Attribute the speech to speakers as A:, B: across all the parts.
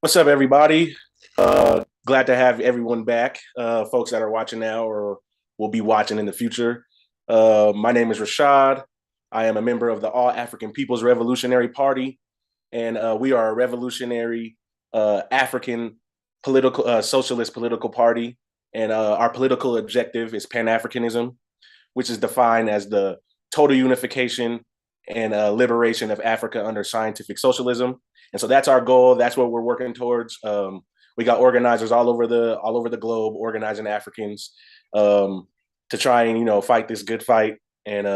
A: What's up, everybody? Glad to have everyone back, folks that are watching now or will be watching in the future. My name is Rashad. I am a member of the All African People's Revolutionary Party, and we are a revolutionary African political socialist political party, and our political objective is Pan-Africanism, which is defined as the total unification and liberation of Africa under scientific socialism. And so that's our goal. That's what we're working towards. We got organizers all over the globe organizing Africans to try and fight this good fight and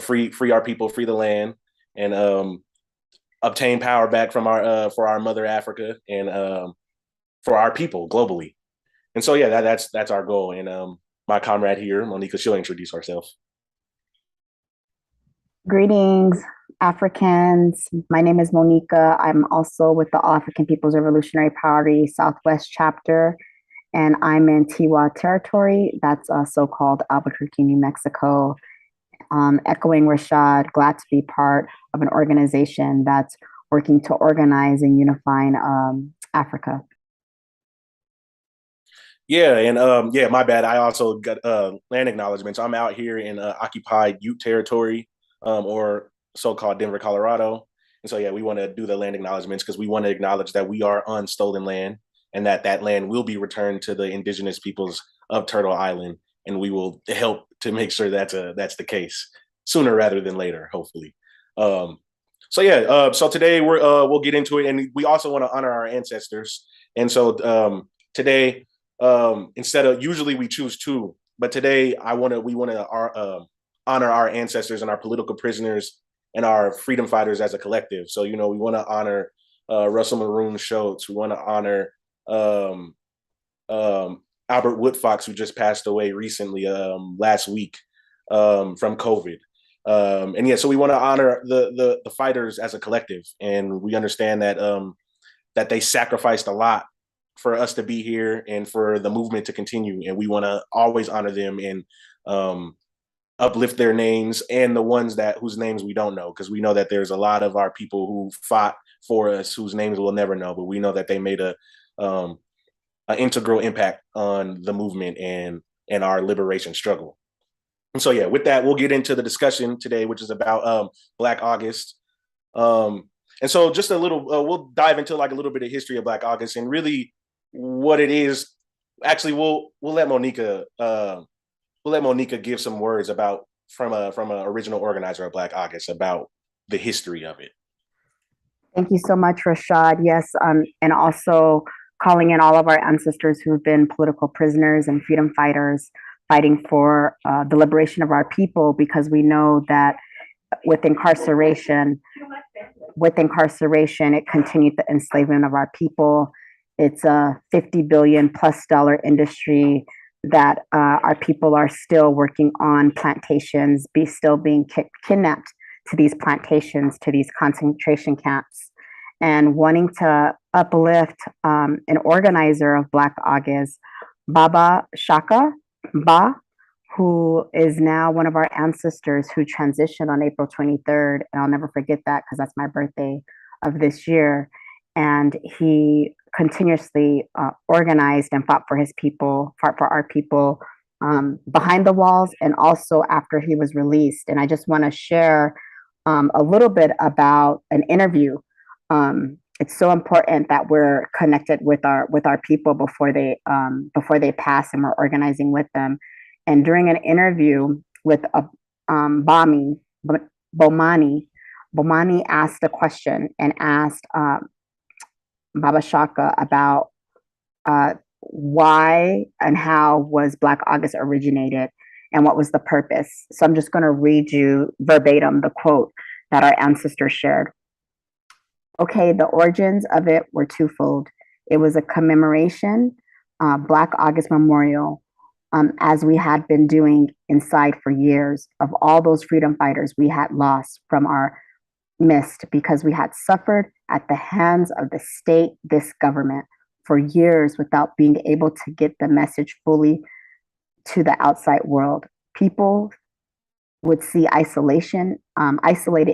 A: free our people, free the land, and obtain power back from our for our mother Africa and for our people globally. And so yeah, that's our goal. And my comrade here, Monica, she'll introduce herself.
B: Greetings, Africans. My name is Monica. I'm also with the All African People's Revolutionary Party Southwest chapter, and I'm in Tiwa territory. That's so-called Albuquerque, New Mexico. Echoing Rashad, glad to be part of an organization that's working to organize and unifying Africa.
A: Yeah, and yeah, my bad. I also got land acknowledgements. I'm out here in occupied Ute territory, or so-called Denver, Colorado. And so yeah, we want to do the land acknowledgements because we want to acknowledge that we are on stolen land and that land will be returned to the indigenous peoples of Turtle Island, and we will help to make sure that's the case sooner rather than later, hopefully. So yeah, so today we'll get into it, and we also want to honor our ancestors. And so today, instead of usually we choose two, but today we want to honor our ancestors and our political prisoners and our freedom fighters as a collective. So we want to honor Russell Maroon Schultz. We want to honor Albert Woodfox, who just passed away recently last week from COVID. And yeah, so we want to honor the fighters as a collective, and we understand that that they sacrificed a lot for us to be here and for the movement to continue, and we want to always honor them and uplift their names and the ones whose names we don't know, because we know that there's a lot of our people who fought for us whose names we'll never know, but we know that they made an integral impact on the movement and our liberation struggle. And so yeah, with that, we'll get into the discussion today, which is about Black August. And so just a little, we'll dive into like a little bit of history of Black August and really what it is. Actually, we'll let Monica give some words about from a original organizer of Black August about the history of it.
B: Thank you so much, Rashad. Yes, and also calling in all of our ancestors who've been political prisoners and freedom fighters fighting for the liberation of our people, because we know that with incarceration, it continued the enslavement of our people. It's a $50 billion plus industry that our people are still working on plantations, still being kidnapped to these plantations, to these concentration camps, and wanting to uplift an organizer of Black August, Baba Shaka Ba, who is now one of our ancestors who transitioned on April 23rd. And I'll never forget that because that's my birthday of this year. And he continuously organized and fought for his people, fought for our people behind the walls and also after he was released. And I just want to share a little bit about an interview. It's so important that we're connected with our people before they pass, and we're organizing with them. And during an interview with Bomani asked a question and asked Baba Shaka about why and how was Black August originated and what was the purpose. So I'm just going to read you verbatim the quote that our ancestors shared. Okay, the origins of it were twofold. It was a commemoration, Black August Memorial, as we had been doing inside for years, of all those freedom fighters we had lost from our midst because we had suffered at the hands of the state, this government, for years without being able to get the message fully to the outside world. People would see isolated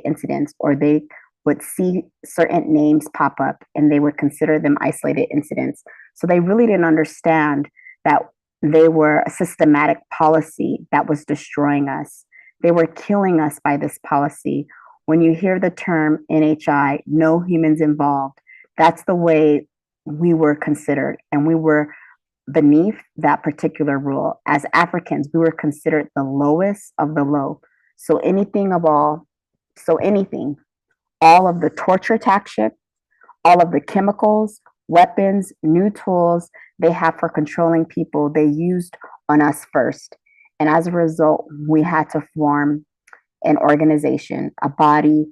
B: incidents, or they would see certain names pop up and they would consider them isolated incidents. So they really didn't understand that they were a systematic policy that was destroying us. They were killing us by this policy. When you hear the term NHI, no humans involved, that's the way we were considered, and we were beneath that particular rule. As Africans, we were considered the lowest of the low. So anything, all of the torture tactics, all of the chemicals, weapons, new tools they have for controlling people, they used on us first. And as a result, we had to form an organization, a body,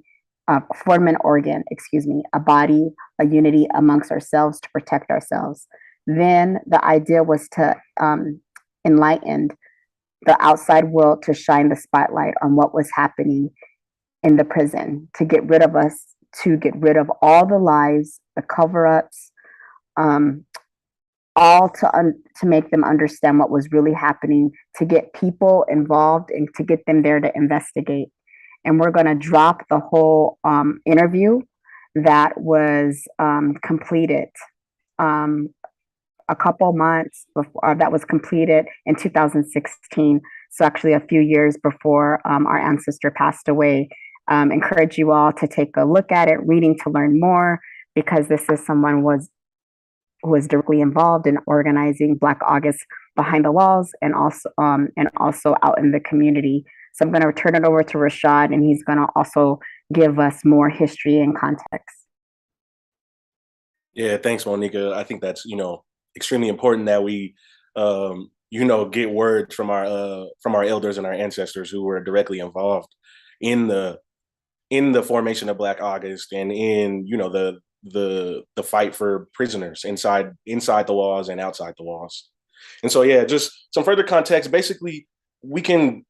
B: form an organ, excuse me, a body, a unity amongst ourselves to protect ourselves. Then the idea was to enlighten the outside world, to shine the spotlight on what was happening in the prison, to get rid of us, to get rid of all the lies, the cover-ups, um, all to make them understand what was really happening, to get people involved and to get them there to investigate. And we're going to drop the whole interview that was completed um, a couple months before, that was completed in 2016. So actually a few years before our ancestor passed away. Encourage you all to take a look at it, reading to learn more, because this is someone who was directly involved in organizing Black August behind the walls and also out in the community. So I'm going to turn it over to Rashad, and he's going to also give us more history and context.
A: Yeah, thanks, Monica. I think that's extremely important that we get words from our elders and our ancestors who were directly involved in the formation of Black August and in the fight for prisoners inside the walls and outside the walls. And so yeah, just some further context. Basically, we can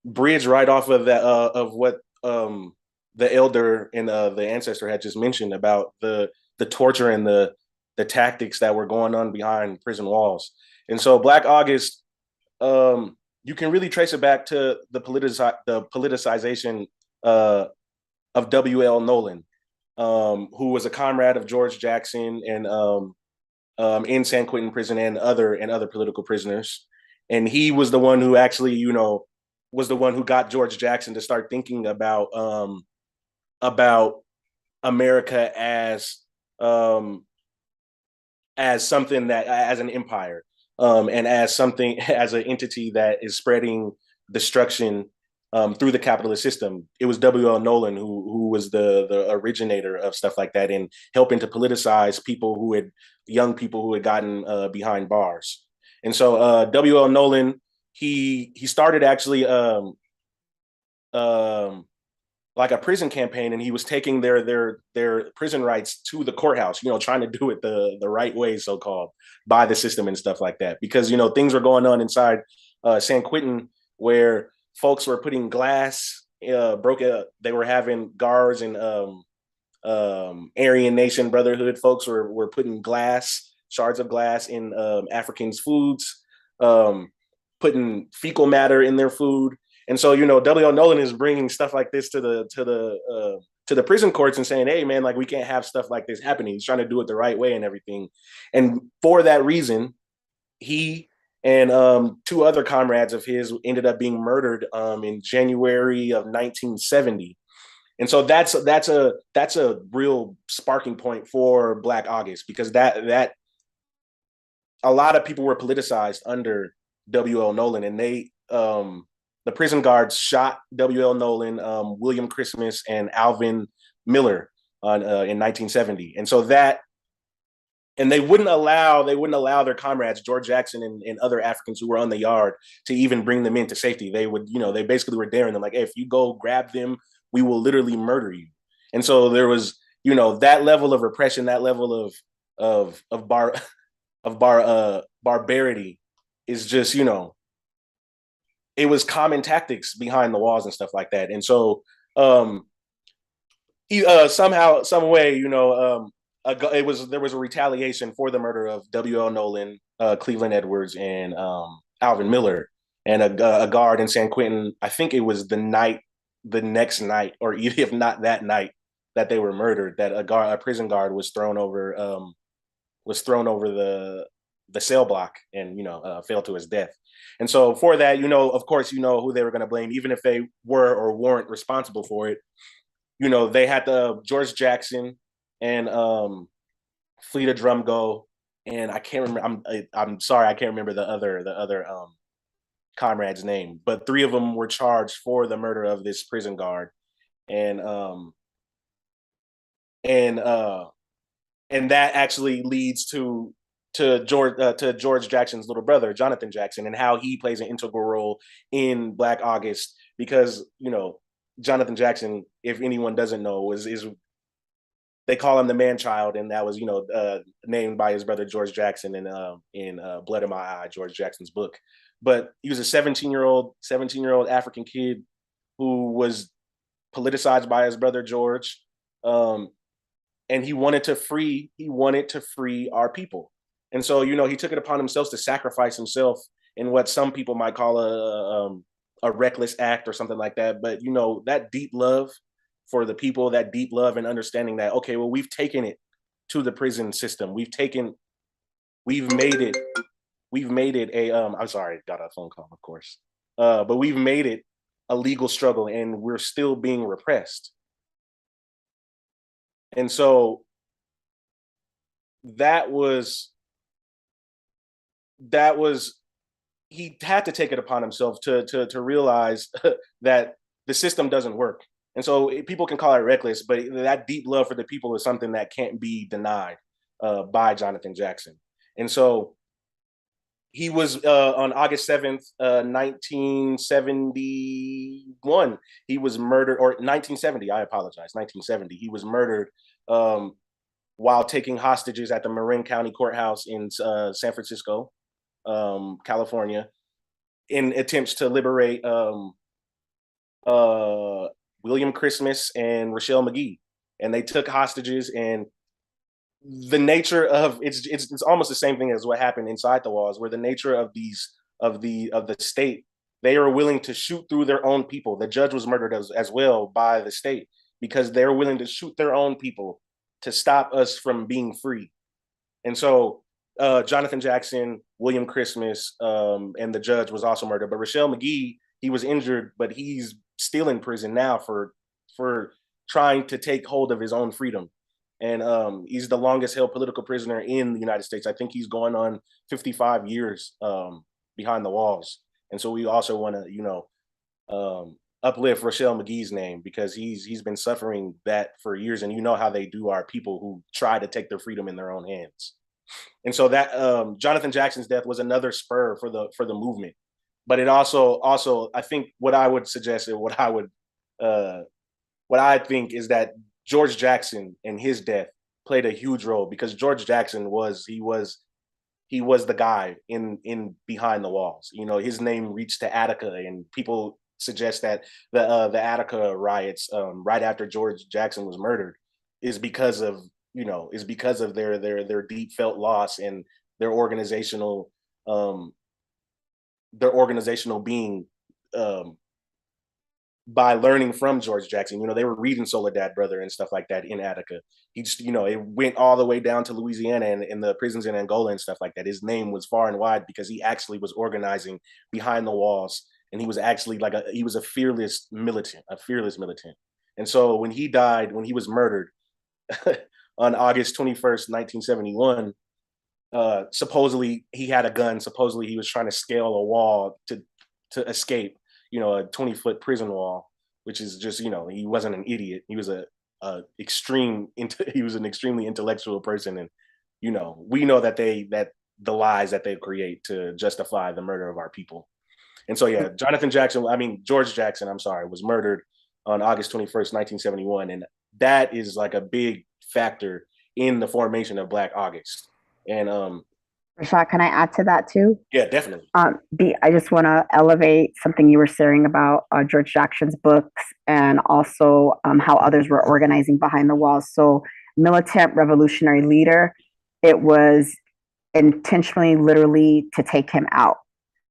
A: bridge right off of that of what the elder and the ancestor had just mentioned about the torture and the tactics that were going on behind prison walls. And so Black August, you can really trace it back to the politicization of W.L. Nolan, who was a comrade of George Jackson and in San Quentin prison and other political prisoners. And he was the one who actually, was the one who got George Jackson to start thinking about America as something that as an empire, and as an entity that is spreading destruction through the capitalist system. It was W.L. Nolan who was the originator of stuff like that and helping to politicize young people who had gotten behind bars. And so W.L. Nolan, he started actually like a prison campaign, and he was taking their prison rights to the courthouse, trying to do it the right way, so-called, by the system and stuff like that. Because, things were going on inside San Quentin where folks were putting glass, they were having guards and Aryan Nation Brotherhood folks were putting shards of glass in Africans' foods, putting fecal matter in their food. And so, W.L. Nolan is bringing stuff like this to the prison courts and saying, hey, man, like, we can't have stuff like this happening. He's trying to do it the right way and everything. And for that reason, he and two other comrades of his ended up being murdered in January of 1970. And so that's a real sparking point for Black August, because that a lot of people were politicized under W.L. Nolan, and the prison guards shot W.L. Nolan, William Christmas, and Alvin Miller in 1970. And so and they wouldn't allow their comrades, George Jackson and other Africans who were on the yard, to even bring them into safety. They would, they basically were daring them, like, hey, if you go grab them, we will literally murder you. And so there was, that level of repression, that level of barbarity is just, it was common tactics behind the walls and stuff like that. And so somehow, some way, there was a retaliation for the murder of W.L. Nolan, Cleveland Edwards, and Alvin Miller, and a guard in San Quentin. I think it was the next night, or even if not that night, that they were murdered. That a prison guard was thrown over the cell block and fell to his death. And so for that, of course, who they were going to blame, even if they were or weren't responsible for it. They had George Jackson and Fleet of Drum Go, and I can't remember. I'm sorry, I can't remember the other comrade's name, but three of them were charged for the murder of this prison guard, and and uh and that actually leads to George Jackson's little brother, Jonathan Jackson, and how he plays an integral role in Black August, because Jonathan Jackson, if anyone doesn't know, is they call him the man child, and that was named by his brother George Jackson in Blood in My Eye, George Jackson's book. But he was a 17-year old African kid who was politicized by his brother George, and he wanted to free our people. And so he took it upon himself to sacrifice himself in what some people might call a reckless act or something like that. But that deep love for the people, that deep love and understanding that, okay, well, we've taken it to the prison system. We've made it a I'm sorry, got a phone call, of course. But we've made it a legal struggle, and we're still being repressed. And so that was he had to take it upon himself to realize that the system doesn't work. And so people can call it reckless, but that deep love for the people is something that can't be denied by Jonathan Jackson. And so he was on August 7th, 1971, he was murdered, or 1970, I apologize, 1970. He was murdered while taking hostages at the Marin County Courthouse in San Francisco, California, in attempts to liberate William Christmas and Rochelle McGee. And they took hostages, and the nature of it's almost the same thing as what happened inside the walls, where the nature of the state, they are willing to shoot through their own people. The judge was murdered as well by the state, because they're willing to shoot their own people to stop us from being free. And so Jonathan Jackson, William Christmas, and the judge was also murdered. But Rochelle McGee, he was injured, but he's still in prison now for trying to take hold of his own freedom. And he's the longest held political prisoner in the United States. I think he's going on 55 years behind the walls. And so we also want to, uplift Rochelle McGee's name, because he's been suffering that for years. And you know how they do our people who try to take their freedom in their own hands. And so that Jonathan Jackson's death was another spur for the movement. But it also I think what I would suggest, and what I think is that George Jackson and his death played a huge role, because George Jackson was the guy in behind the walls. His name reached to Attica, and people suggest that the Attica riots right after George Jackson was murdered is because of their deep felt loss and their organizational being, by learning from George Jackson. They were reading Soledad Brother and stuff like that in Attica. He just, it went all the way down to Louisiana and in the prisons in Angola and stuff like that. His name was far and wide because he actually was organizing behind the walls, and he was actually he was a fearless militant. And so when he died, when he was murdered on August 21st, 1971, supposedly he had a gun. Supposedly he was trying to scale a wall to escape, a 20-foot prison wall, which is just, he wasn't an idiot. He was an extremely intellectual person. And, we know that the lies that they create to justify the murder of our people. And so, yeah, George Jackson, I'm sorry, was murdered on August 21st, 1971. And that is like a big factor in the formation of Black August. And
B: Rashad, can I add to that too?
A: yeah, definitely.
B: I just want to elevate something you were sharing about George Jackson's books, and also how others were organizing behind the walls. So, militant revolutionary leader, it was intentionally, literally, to take him out.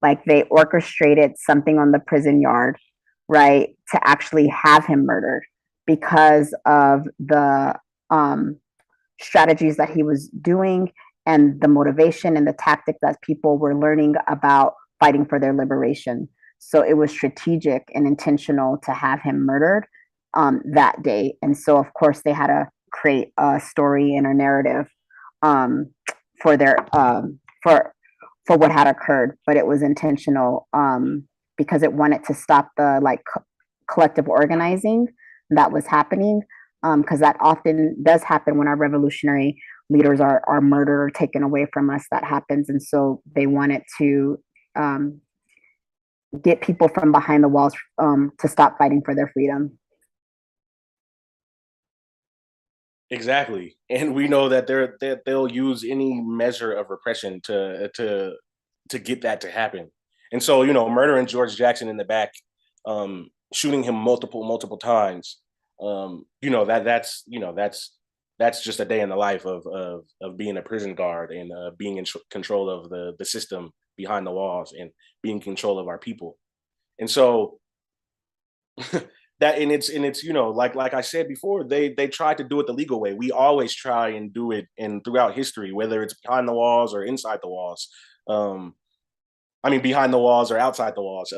B: Like, they orchestrated something on the prison yard, right, to actually have him murdered because of the strategies that he was doing, and the motivation and the tactic that people were learning about fighting for their liberation. So it was strategic and intentional to have him murdered that day. And so, of course, they had to create a story and a narrative um, for their for what had occurred, but it was intentional because it wanted to stop the collective organizing that was happening, because that often does happen when our revolutionary leaders are murdered or taken away from us. That happens, and so they wanted to get people from behind the walls to stop fighting for their freedom.
A: Exactly, and we know that they'll use any measure of repression to get that to happen. And so, murdering George Jackson in the back, shooting him multiple times, that's just a day in the life of being a prison guard and being in control of the system behind the walls and being in control of our people. And so that and it's like I said before, they tried to do it the legal way. We always try and do it, and throughout history, whether it's behind the walls or inside the walls. um I mean, behind the walls or outside the walls.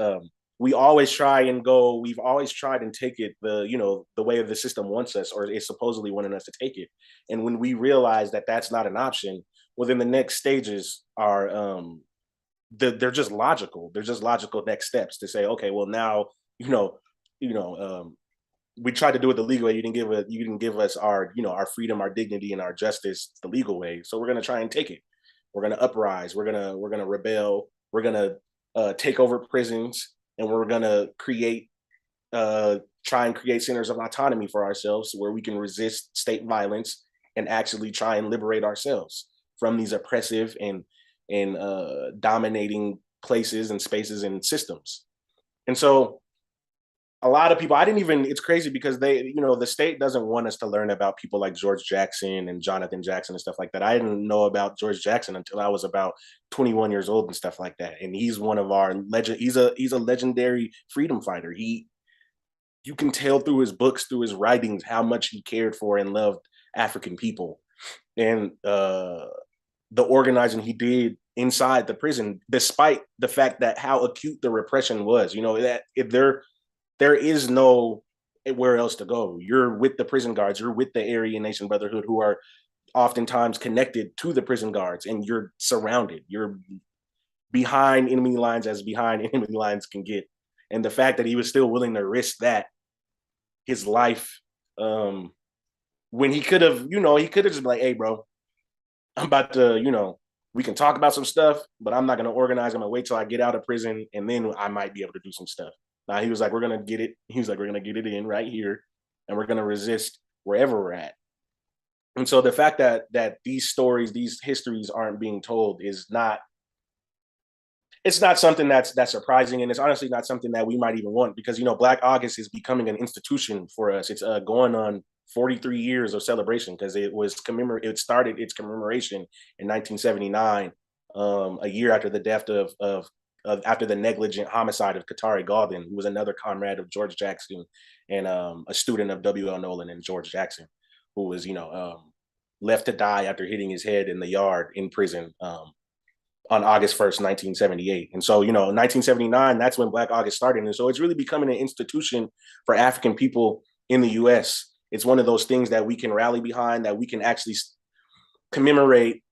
A: We always try and go. We've always tried and take it the way the system wants us, or is supposedly wanting us to take it. And when we realize that that's not an option, well, then the next stages are they're just logical. They're just logical next steps to say, okay, well now you know you know we tried to do it the legal way. You didn't give us our our freedom, our dignity, and our justice the legal way. So we're gonna try and take it. We're gonna uprise. We're gonna rebel. We're gonna take over prisons, and we're gonna try and create centers of autonomy for ourselves, where we can resist state violence and actually try and liberate ourselves from these oppressive and dominating places and spaces and systems. And so a lot of people, I didn't even, it's crazy because the state doesn't want us to learn about people like George Jackson and Jonathan Jackson and stuff like that. I didn't know about George Jackson until I was about 21 years old and stuff like that. And he's one of our legend. He's a legendary freedom fighter. You can tell through his books, through his writings, how much he cared for and loved African people. And the organizing he did inside the prison, despite the fact that how acute the repression was, that if there is no where else to go. You're with the prison guards. You're with the Aryan Nation Brotherhood, who are oftentimes connected to the prison guards, and you're surrounded. You're behind enemy lines as behind enemy lines can get. And the fact that he was still willing to risk that, his life, when he could have just been like, hey, bro, I'm about to, we can talk about some stuff, but I'm not going to organize. I'm going to wait till I get out of prison, and then I might be able to do some stuff. Now he was like, we're gonna get it. He was like, we're gonna get it in right here, and we're gonna resist wherever we're at. And so the fact that these stories, these histories aren't being told is not. It's not something that's surprising, and it's honestly not something that we might even want, because Black August is becoming an institution for us. It's going on 43 years of celebration, because it started its commemoration in 1979, a year after the death after the negligent homicide of Katari Gaulden, who was another comrade of George Jackson and a student of W.L. Nolan and George Jackson, who was, left to die after hitting his head in the yard in prison on August 1st, 1978. And so, 1979, that's when Black August started. And so it's really becoming an institution for African people in the U.S. It's one of those things that we can rally behind, that we can actually commemorate.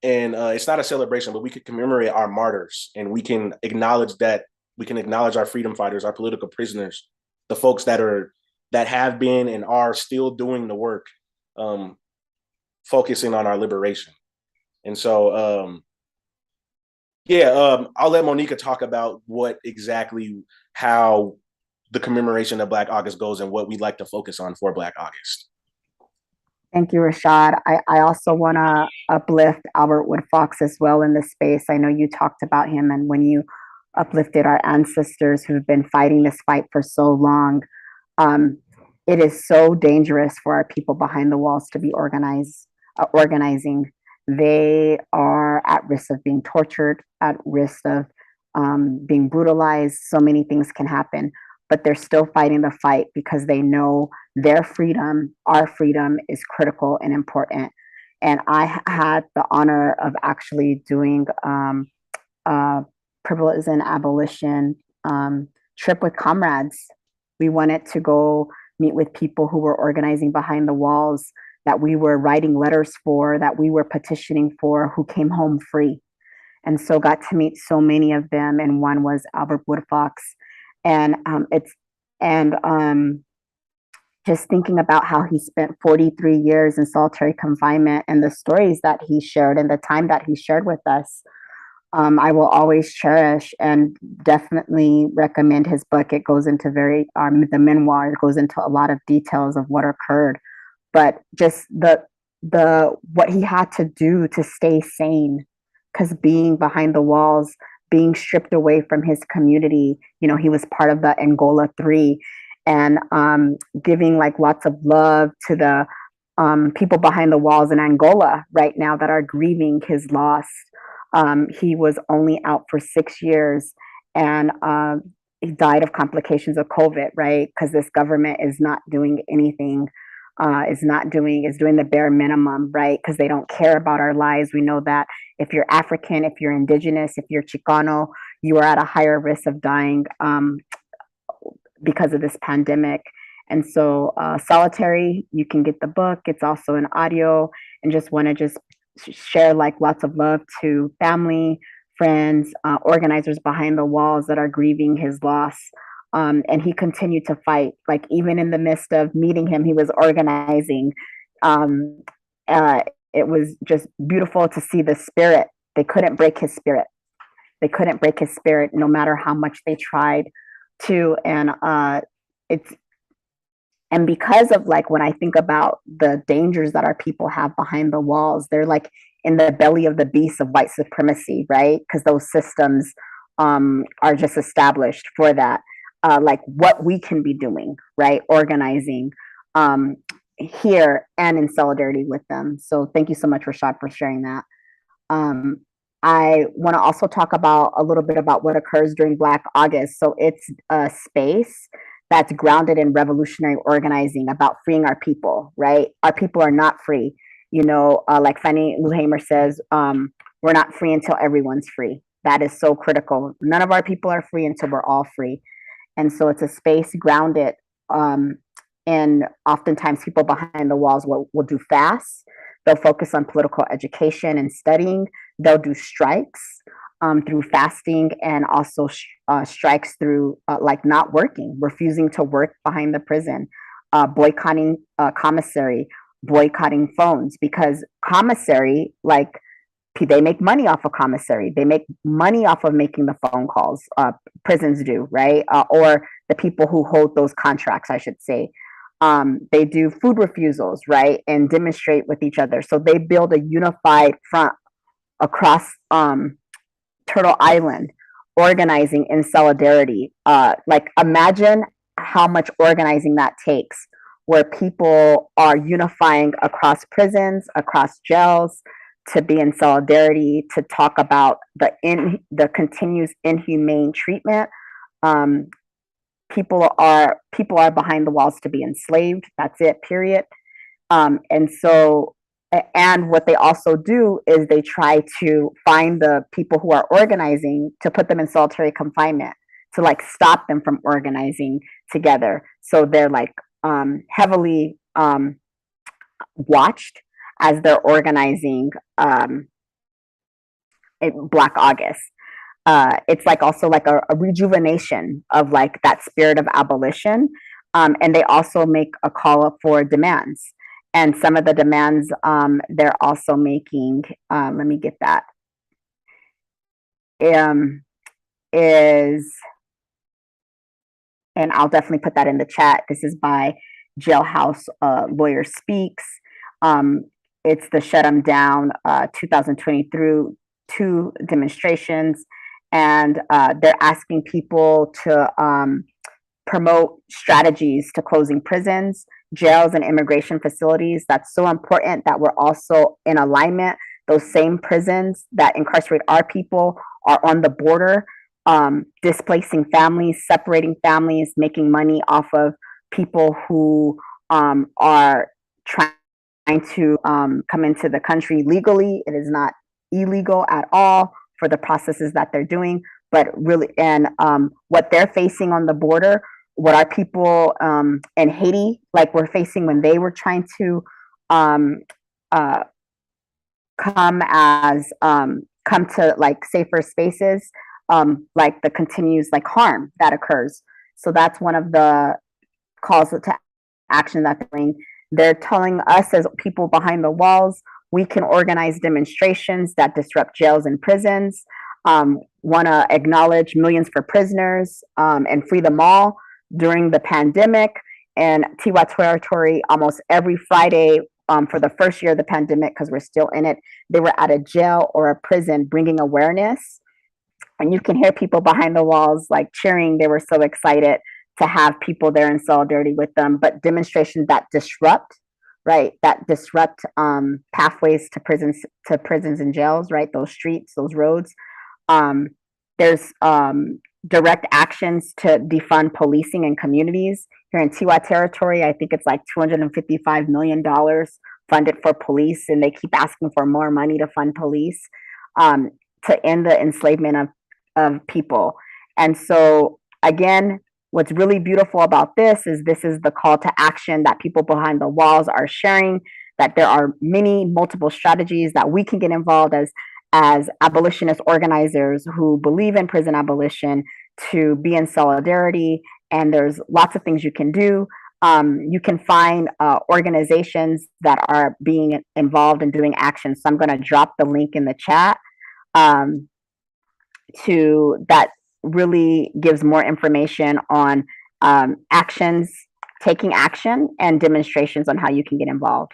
A: And it's not a celebration, but we could commemorate our martyrs, and we can acknowledge our freedom fighters, our political prisoners, the folks that have been and are still doing the work, focusing on our liberation. And so, I'll let Monica talk about how the commemoration of Black August goes and what we'd like to focus on for Black August.
B: Thank you, Rashad. I also want to uplift Albert Wood Fox as well in this space. I know you talked about him, and when you uplifted our ancestors who've been fighting this fight for so long, it is so dangerous for our people behind the walls to be organizing. They are at risk of being tortured, at risk of being brutalized. So many things can happen, but they're still fighting the fight because they know their freedom, our freedom, is critical and important. And I had the honor of actually doing privilege and abolition trip with comrades. We wanted to go meet with people who were organizing behind the walls, that we were writing letters for, that we were petitioning for, who came home free. And so got to meet so many of them. And one was Albert Woodfox. And just thinking about how he spent 43 years in solitary confinement and the stories that he shared and the time that he shared with us, I will always cherish and definitely recommend his book. It goes into the memoir, it goes into a lot of details of what occurred, but just what he had to do to stay sane, because being behind the walls, being stripped away from his community, he was part of the Angola 3, and giving like lots of love to the people behind the walls in Angola right now that are grieving his loss. He was only out for 6 years, and he died of complications of COVID, right? Because this government is not doing anything, is doing the bare minimum, right? Because they don't care about our lives. We know that if you're African, if you're indigenous, if you're Chicano, you are at a higher risk of dying because of this pandemic. And so Solitary, you can get the book. It's also an audio, and just want to just share like lots of love to family, friends, organizers behind the walls that are grieving his loss. And he continued to fight, like even in the midst of meeting him, he was organizing. It was just beautiful to see the spirit. They couldn't break his spirit. They couldn't break his spirit no matter how much they tried to. And because of like, when I think about the dangers that our people have behind the walls, they're like in the belly of the beast of white supremacy, right? Because those systems are just established for that. Like what we can be doing, right? Organizing here and in solidarity with them. So thank you so much, Rashad, for sharing that. I want to also talk about a little bit about what occurs during Black August. So it's a space that's grounded in revolutionary organizing about freeing our people, right? Our people are not free. Like Fannie Lou Hamer says, we're not free until everyone's free. That is so critical. None of our people are free until we're all free. And so it's a space grounded and oftentimes people behind the walls will do fasts. They'll focus on political education and studying. They'll do strikes through fasting, and also strikes through like not working, refusing to work behind the prison, boycotting commissary, boycotting phones, because commissary, like they make money off of commissary. They make money off of making the phone calls. Prisons do, right? Or the people who hold those contracts, I should say. They do food refusals, right? And demonstrate with each other. So they build a unified front across Turtle Island, organizing in solidarity. Like imagine how much organizing that takes, where people are unifying across prisons, across jails, to be in solidarity, to talk about the continuous inhumane treatment. People are behind the walls to be enslaved. That's it, period. And what they also do is they try to find the people who are organizing to put them in solitary confinement, to like stop them from organizing together. So they're like heavily watched as they're organizing Black August. It's like also like a rejuvenation of like that spirit of abolition. And they also make a call for demands. And some of the demands they're also making, let me get that, is, and I'll definitely put that in the chat. This is by Jailhouse Lawyer Speaks. It's the Shut 'em Down 2022 demonstrations. And they're asking people to promote strategies to closing prisons, jails, and immigration facilities. That's so important that we're also in alignment. Those same prisons that incarcerate our people are on the border, displacing families, separating families, making money off of people who are trying to come into the country legally. It is not illegal at all for the processes that they're doing, but really, and what they're facing on the border, what our people in Haiti, like, were facing when they were trying to um, uh, come to like safer spaces, like the continues like harm that occurs. So that's one of the calls to action that they're doing. They're telling us as people behind the walls, we can organize demonstrations that disrupt jails and prisons. Want to acknowledge Millions for Prisoners, and free them all during the pandemic. And Tiwa Territory, almost every Friday, for the first year of the pandemic, because we're still in it, they were at a jail or a prison bringing awareness. And you can hear people behind the walls like cheering. They were so excited to have people there in solidarity with them. But demonstrations that disrupt, right, that disrupt pathways to prisons and jails, right, those streets, those roads. Um, there's direct actions to defund policing in communities. Here in Tiwa Territory, I think it's like $255 million funded for police, and they keep asking for more money to fund police, um, to end the enslavement of people. And so, again, what's really beautiful about this is the call to action that people behind the walls are sharing, that there are many multiple strategies that we can get involved as abolitionist organizers who believe in prison abolition to be in solidarity. And there's lots of things you can do. You can find organizations that are being involved in doing action. So I'm going to drop the link in the chat, to that really gives more information on actions, taking action, and demonstrations on how you can get involved.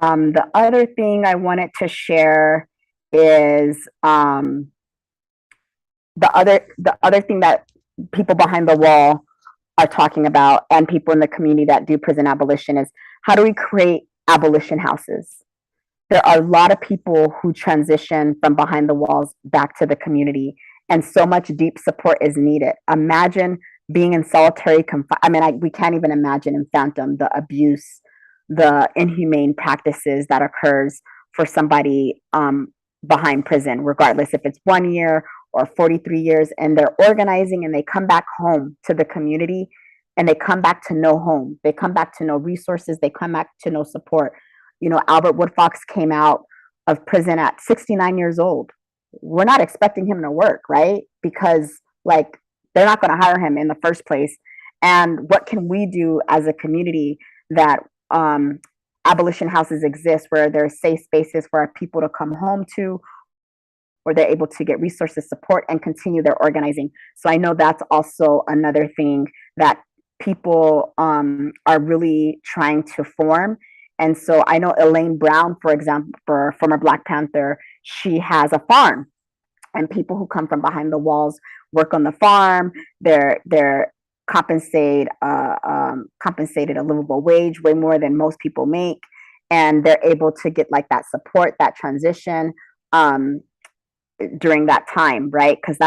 B: The other thing I wanted to share is the other thing that people behind the wall are talking about, and people in the community that do prison abolition, is how do we create abolition houses? There are a lot of people who transition from behind the walls back to the community, and so much deep support is needed. Imagine being in solitary confinement. I mean, we can't even imagine and fathom the abuse, the inhumane practices that occurs for somebody behind prison, regardless if it's 1 year or 43 years, and they're organizing and they come back home to the community, and they come back to no home. They come back to no resources. They come back to no support. You know, Albert Woodfox came out of prison at 69 years old. We're not expecting him to work, right? Because like they're not going to hire him in the first place. And what can we do as a community that abolition houses exist, where there's safe spaces for our people to come home to, where they're able to get resources, support, and continue their organizing. So I know that's also another thing that people are really trying to form. And so I know Elaine Brown, for example, former Black Panther, she has a farm, and people who come from behind the walls work on the farm. They're compensated a livable wage, way more than most people make, and they're able to get like that support, that transition during that time, right? Because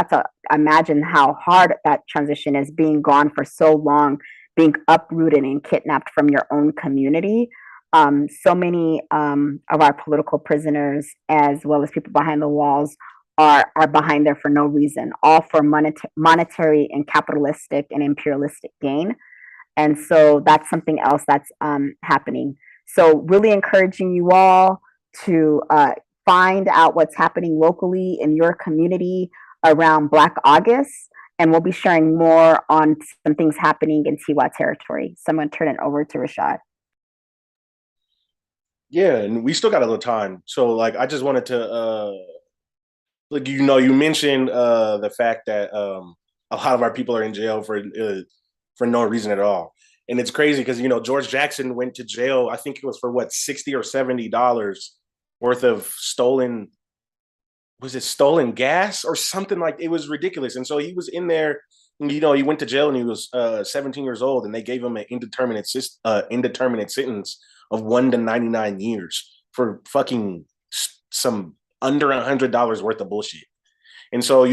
B: imagine how hard that transition is, being gone for so long, being uprooted and kidnapped from your own community. So many of our political prisoners, as well as people behind the walls, are behind there for no reason, all for monetary and capitalistic and imperialistic gain. And so that's something else that's happening. So really encouraging you all to find out what's happening locally in your community around Black August. And we'll be sharing more on some things happening in Tiwa Territory. So I'm going to turn it over to Rashad.
A: Yeah, and we still got a little time. So like I just wanted to like you mentioned the fact that a lot of our people are in jail for no reason at all. And it's crazy because George Jackson went to jail, I think it was for what, $60 or $70 worth of stolen gas or something, like it was ridiculous. And so he was in there, he went to jail and he was 17 years old, and they gave him an indeterminate sentence of 1 to 99 years for fucking some under $100 worth of bullshit. And so,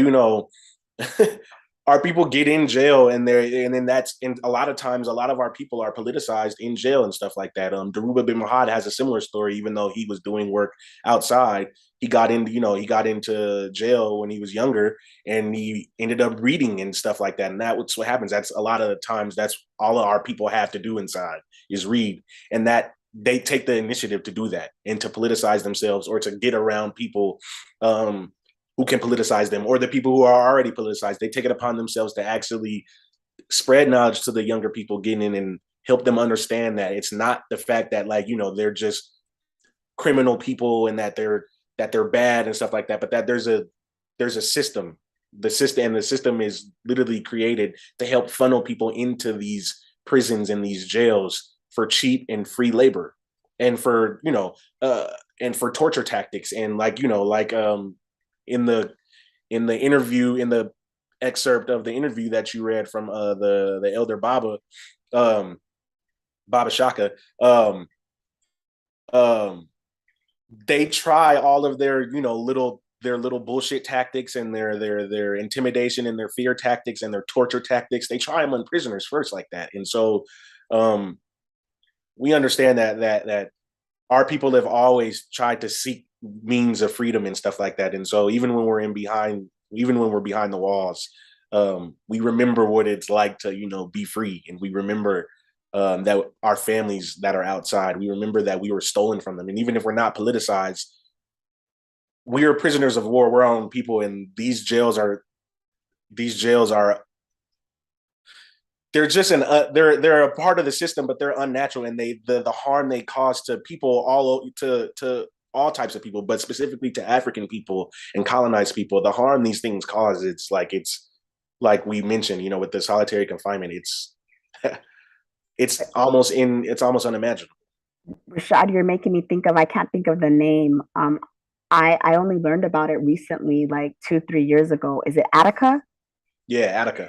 A: our people get in jail, and then that's, and a lot of times a lot of our people are politicized in jail and stuff like that. Daruba bin Mahad has a similar story. Even though he was doing work outside, he got into, he got into jail when he was younger, and he ended up reading and stuff like that. And that's what happens. That's a lot of the times that's all of our people have to do inside is read, and that they take the initiative to do that and to politicize themselves, or to get around people who can politicize them, or the people who are already politicized. They take it upon themselves to actually spread knowledge to the younger people, getting in and help them understand that it's not the fact that, like, they're just criminal people and that they're bad and stuff like that, but that there's a system. The system is literally created to help funnel people into these prisons and these jails for cheap and free labor, and for and for torture tactics, and in the interview, in the excerpt of the interview that you read from the elder Baba, Baba Shaka, they try all of their little bullshit tactics, and their intimidation and their fear tactics and their torture tactics. They try them on prisoners first, like that. And so we understand that our people have always tried to seek means of freedom and stuff like that. And so even when we're behind the walls, we remember what it's like to be free, and we remember that our families that are outside, we remember that we were stolen from them. And even if we're not politicized, we are prisoners of war. We're our own people, and these jails are they're just they're a part of the system, but they're unnatural, and the harm they cause to people to all types of people, but specifically to African people and colonized people, the harm these things cause, it's like we mentioned, with the solitary confinement, it's almost unimaginable.
B: Rashad, you're making me think of, I can't think of the name. I only learned about it recently, like 2-3 years ago. Is it Attica?
A: Yeah, Attica.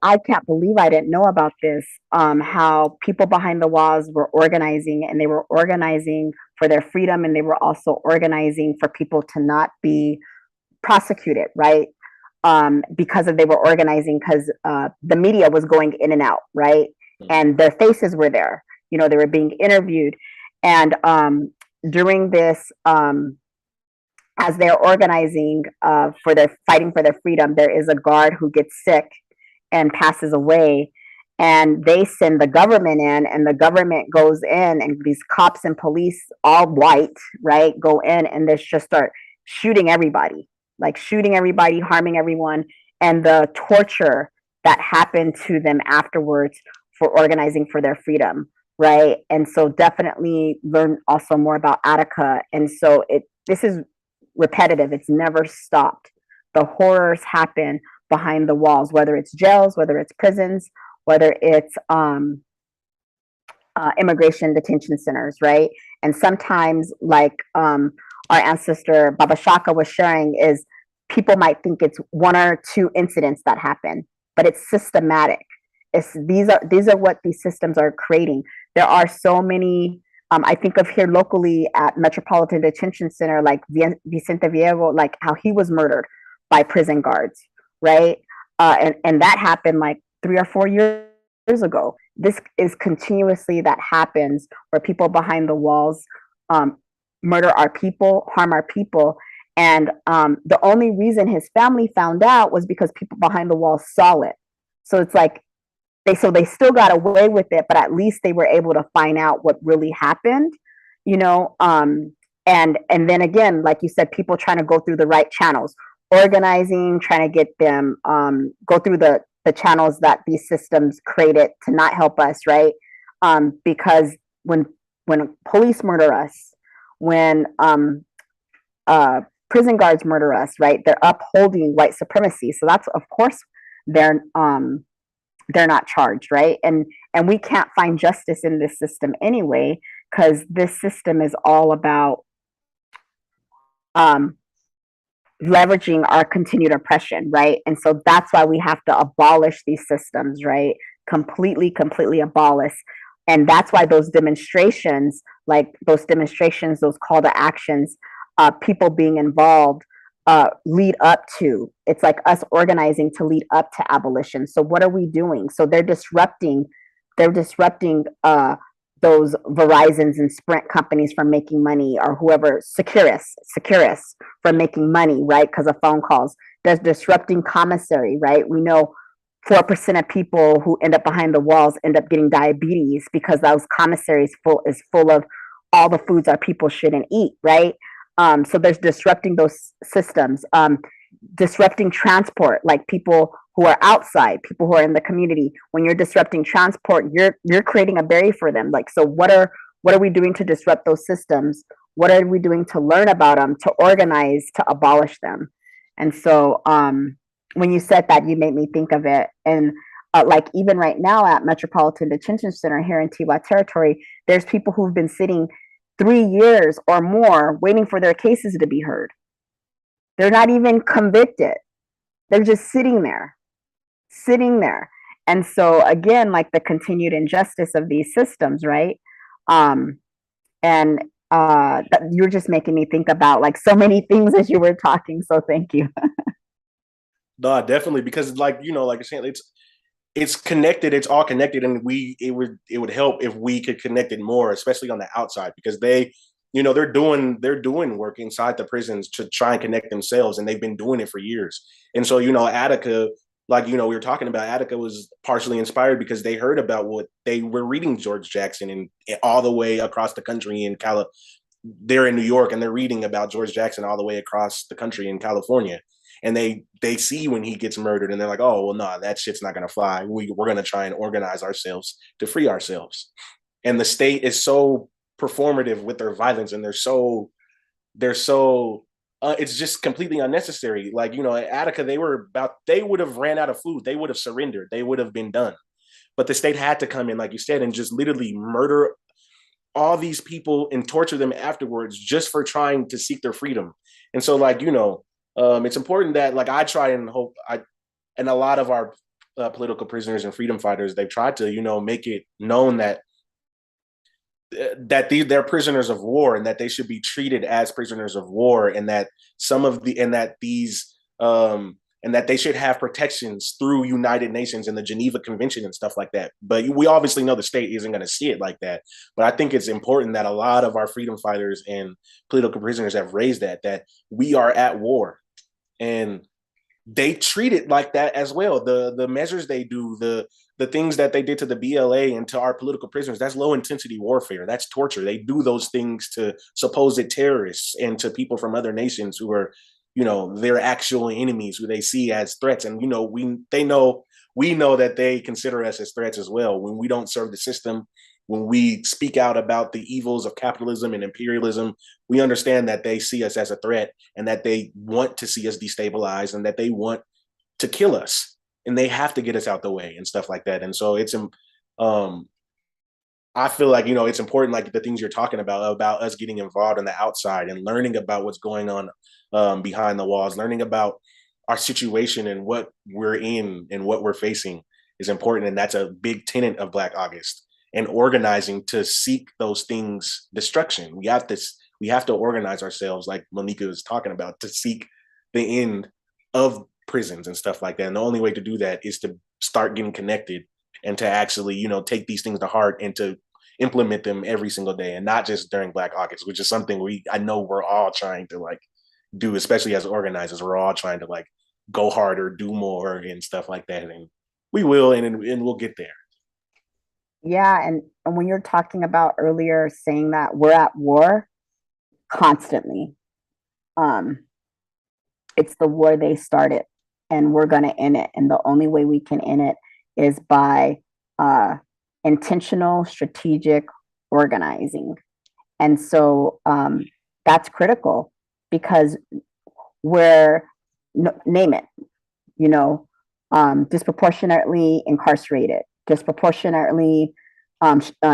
B: I can't believe I didn't know about this. How people behind the walls were organizing, and they were organizing for their freedom, and they were also organizing for people to not be prosecuted, right? Because they were organizing because the media was going in and out, right? And their faces were there. They were being interviewed, and during this, as they're organizing for their fighting for their freedom, there is a guard who gets sick and passes away, and they send the government in, and the government goes in, and these cops and police, all white, right, go in, and they just start shooting everybody, harming everyone, and the torture that happened to them afterwards for organizing for their freedom, right? And so definitely learn also more about Attica. And so this is repetitive. It's never stopped. The horrors happen behind the walls, whether it's jails, whether it's prisons, whether it's immigration detention centers, right? And sometimes, like our ancestor Baba Shaka was sharing, is people might think it's 1 or 2 incidents that happen, but it's systematic. These are what these systems are creating. There are so many. I think of here locally at Metropolitan Detention Center, like Vicente Viejo, like how he was murdered by prison guards, right? And that happened like 3 or 4 years ago. This is continuously that happens, where people behind the walls murder our people, harm our people. And the only reason his family found out was because people behind the walls saw it. So it's like, they still got away with it, but at least they were able to find out what really happened, and then again, like you said, people trying to go through the right channels, organizing, trying to get them go through the channels that these systems created to not help us, right? Because when police murder us, when prison guards murder us, right, they're upholding white supremacy. So that's, of course, they're not charged, right? And we can't find justice in this system anyway, because this system is all about leveraging our continued oppression, right? And so that's why we have to abolish these systems, right? Completely abolish. And that's why those demonstrations, those call to actions, people being involved, lead up to. It's like us organizing to lead up to abolition. So what are we doing? So they're disrupting. They're disrupting those Verizons and Sprint companies from making money, or whoever, Securus from making money, right? Because of phone calls. They're disrupting commissary, right? We know 4% of people who end up behind the walls end up getting diabetes because those commissaries is full of all the foods our people shouldn't eat, right? So there's disrupting those systems, disrupting transport, like people who are outside, people who are in the community. When you're disrupting transport, you're creating a barrier for them. Like, so what are we doing to disrupt those systems? What are we doing to learn about them, to organize, to abolish them? And so when you said that, you made me think of it. And like even right now at Metropolitan Detention Center here in Tiwa Territory, there's people who've been sitting 3 years or more waiting for their cases to be heard. They're not even convicted. They're just sitting there. And so again, like the continued injustice of these systems, right? And you're just making me think about like so many things as you were talking. So thank you.
A: No, definitely, because like like you're saying, it's connected. It's all connected, and it would help if we could connect it more, especially on the outside, because they're doing work inside the prisons to try and connect themselves, and they've been doing it for years. And so Attica, like we were talking about, Attica was partially inspired because they heard about what they were reading George Jackson and all the way across the country in they're in New York and they're reading about George Jackson all the way across the country in California. And they see when he gets murdered and they're like, oh, well, no, that shit's not going to fly. We're going to try and organize ourselves to free ourselves. And the state is so performative with their violence, and they're so it's just completely unnecessary. Like, at Attica, they would have ran out of food. They would have surrendered. They would have been done. But the state had to come in, like you said, and just literally murder all these people and torture them afterwards just for trying to seek their freedom. And so, like, it's important that, like, I try and hope and a lot of our political prisoners and freedom fighters, they've tried to, make it known that they're prisoners of war and that they should be treated as prisoners of war, and that and that they should have protections through United Nations and the Geneva Convention and stuff like that. But we obviously know the state isn't going to see it like that. But I think it's important that a lot of our freedom fighters and political prisoners have raised that we are at war, and they treat it like that as well. The measures they do, the things that they did to the BLA and to our political prisoners, that's low intensity warfare. That's torture. They do those things to supposed terrorists and to people from other nations who are, their actual enemies, who they see as threats. And, we know that they consider us as threats as well. When we don't serve the system, when we speak out about the evils of capitalism and imperialism, we understand that they see us as a threat and that they want to see us destabilized and that they want to kill us. And they have to get us out the way and stuff like that. And so I feel like, it's important, like the things you're talking about us getting involved on the outside and learning about what's going on behind the walls, learning about our situation and what we're in and what we're facing is important. And that's a big tenet of Black August, and organizing to seek those things destruction. We have to organize ourselves, like Monica was talking about, to seek the end of prisons and stuff like that. And the only way to do that is to start getting connected and to actually, take these things to heart and to implement them every single day, and not just during Black August, which is something I know we're all trying to like do, especially as organizers. We're all trying to like go harder, do more and stuff like that. And we will, and we'll get there.
B: Yeah. And when you're talking about earlier saying that we're at war constantly, it's the war they started, and we're going to end it. And the only way we can end it is by intentional, strategic organizing. And so that's critical, because we're, name it, disproportionately incarcerated, disproportionately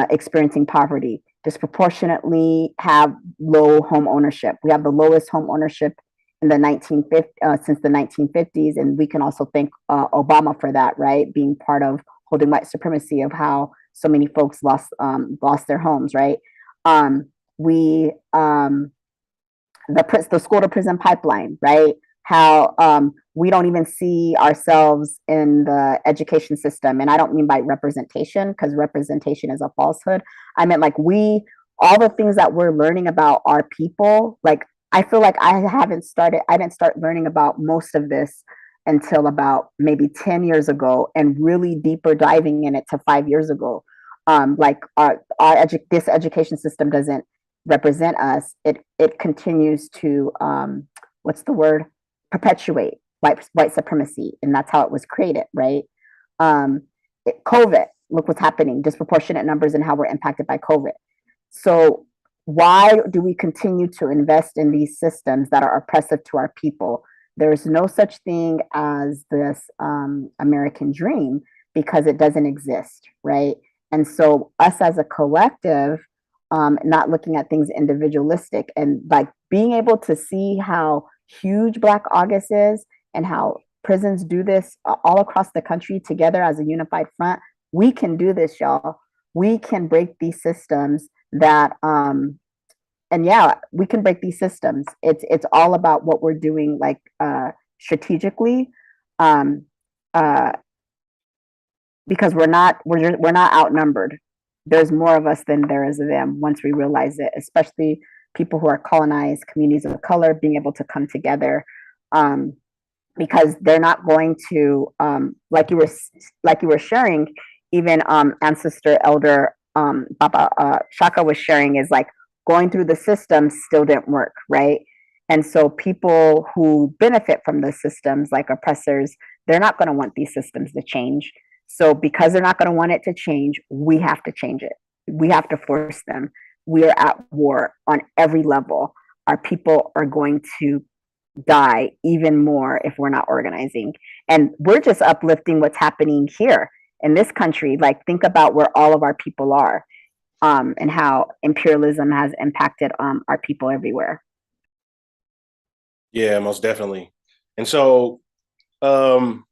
B: experiencing poverty, disproportionately have low home ownership. We have the lowest home ownership in the 1950s, since the 1950s. And we can also thank Obama for that, right? Being part of holding white supremacy, of how so many folks lost their homes, right? We the school to prison pipeline, right? How we don't even see ourselves in the education system. And I don't mean by representation, because representation is a falsehood. I meant like all the things that we're learning about our people, like I feel like I didn't start learning about most of this until about maybe 10 years ago, and really deeper diving in it to 5 years ago. Like this education system doesn't represent us. It continues to what's the word, perpetuate white supremacy, and that's how it was created, right? COVID, look what's happening, disproportionate numbers and how we're impacted by COVID. So why do we continue to invest in these systems that are oppressive to our people? There's no such thing as this American dream, because it doesn't exist, right? And so us as a collective, not looking at things individualistic, and like being able to see how huge Black August is and how prisons do this all across the country together as a unified front. We can do this, y'all. We can break these systems that and yeah, we can break these systems. It's all about what we're doing, like strategically, um uh because we're not outnumbered. There's more of us than there is of them once we realize it, especially people who are colonized, communities of color being able to come together, um because they're not going to like you were sharing, even ancestor elder Baba Shaka was sharing, is like going through the system still didn't work, right? And so people who benefit from the systems, like oppressors, they're not going to want these systems to change. So because they're not going to want it to change, we have to change it. We have to force them. We are at war on every level. Our people are going to die even more if we're not organizing. And we're just uplifting what's happening here in this country. Like, think about where all of our people are, and how imperialism has impacted our people everywhere.
A: Yeah, most definitely. And so, um,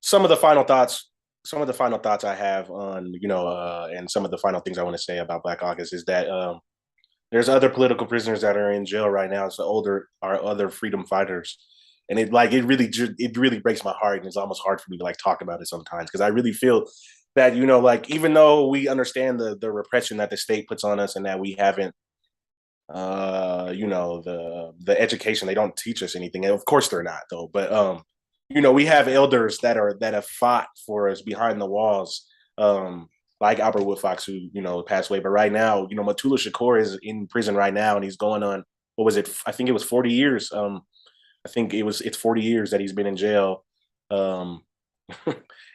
A: some of the final thoughts, some of the final thoughts I have on, and some of the final things I want to say about Black August is that there's other political prisoners that are in jail right now. So our other freedom fighters, and it really breaks my heart, and it's almost hard for me to like talk about it sometimes, because I really feel that like even though we understand the repression that the state puts on us, and that we haven't the education, they don't teach us anything, and of course they're not though, but we have elders that have fought for us behind the walls, like Albert Woodfox, who passed away. But right now, Matula Shakur is in prison right now, and he's going on, what was it, I think it was 40 years. It's 40 years that he's been in jail. um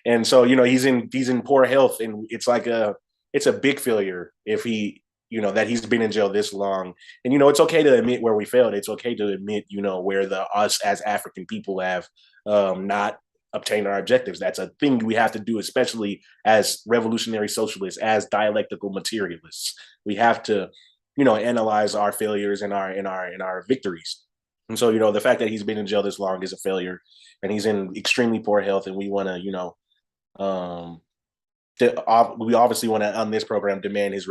A: and so he's in poor health, and it's a big failure if he that he's been in jail this long. And it's okay to admit where we failed. It's okay to admit where us as African people have not obtained our objectives. That's a thing we have to do, especially as revolutionary socialists, as dialectical materialists. We have to analyze our failures and our victories. And so the fact that he's been in jail this long is a failure, and he's in extremely poor health, and we want to um we obviously want to, on this program, demand his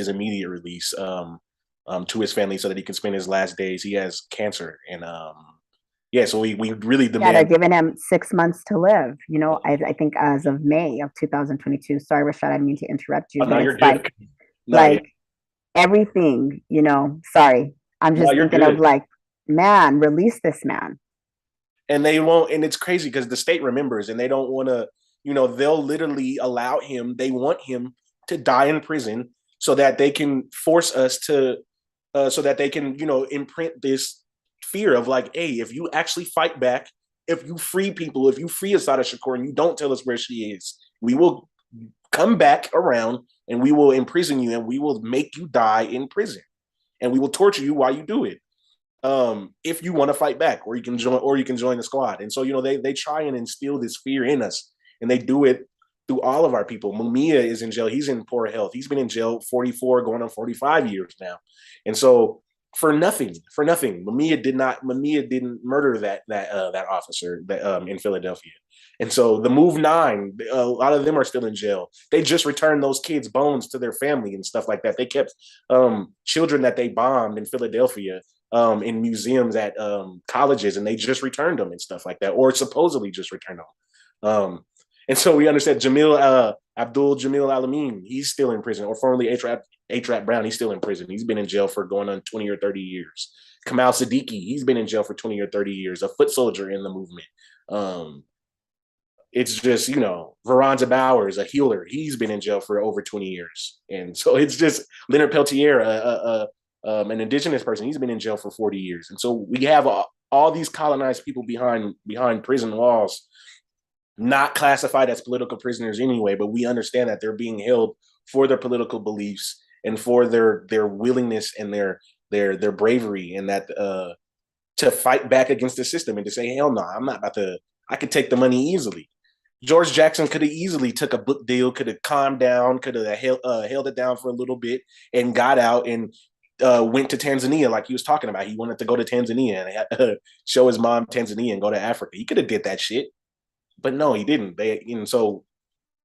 A: immediate release, to his family, so that he can spend his last days. He has cancer, and yeah, so we really
B: Yeah, they're
A: demand.
B: giving him 6 months to live. I think as of May of 2022. Sorry, Rashad, I didn't mean to interrupt you,
A: Oh, no,
B: but
A: you're
B: it's
A: good. No, yeah,
B: like everything. Sorry, I'm
A: no,
B: just
A: you're
B: thinking of
A: good.
B: like, man, release this man.
A: And they won't, and it's crazy because the state remembers, and they don't want to. They'll literally allow him. They want him to die in prison so that they can force us to, so that they can imprint this fear of like, hey, if you actually fight back, if you free people, if you free Assata Shakur and you don't tell us where she is, we will come back around, and we will imprison you, and we will make you die in prison, and we will torture you while you do it. If you want to fight back, or you can join the squad. And so they try and instill this fear in us, and they do it through all of our people. Mumia is in jail. He's in poor health. He's been in jail 44 going on 45 years now. And so for nothing, Mumia didn't murder that officer in Philadelphia. And so the Move Nine, a lot of them are still in jail. They just returned those kids' bones to their family and stuff like that. They kept children that they bombed in Philadelphia, in museums at colleges, and they just returned them and stuff like that, or supposedly just returned them. And so we understand Abdul Jamil Alamin, he's still in prison, or formerly A-Trap Brown, he's still in prison. He's been in jail for going on 20 or 30 years. Kamal Siddiqui, he's been in jail for 20 or 30 years, a foot soldier in the movement. It's just, Veronza Bowers, a healer, he's been in jail for over 20 years. And so it's just Leonard Peltier, an indigenous person, he's been in jail for 40 years. And so we have all these colonized people behind prison walls, not classified as political prisoners anyway, but we understand that they're being held for their political beliefs and for their willingness and their bravery, and that to fight back against the system and to say, hell no, I'm not about to, I could take the money easily. George Jackson could have easily took a book deal, could have calmed down, could have held it down for a little bit and got out and went to Tanzania like he was talking about. He wanted to go to Tanzania and show his mom Tanzania and go to Africa. He could have did that shit, but no, he didn't. So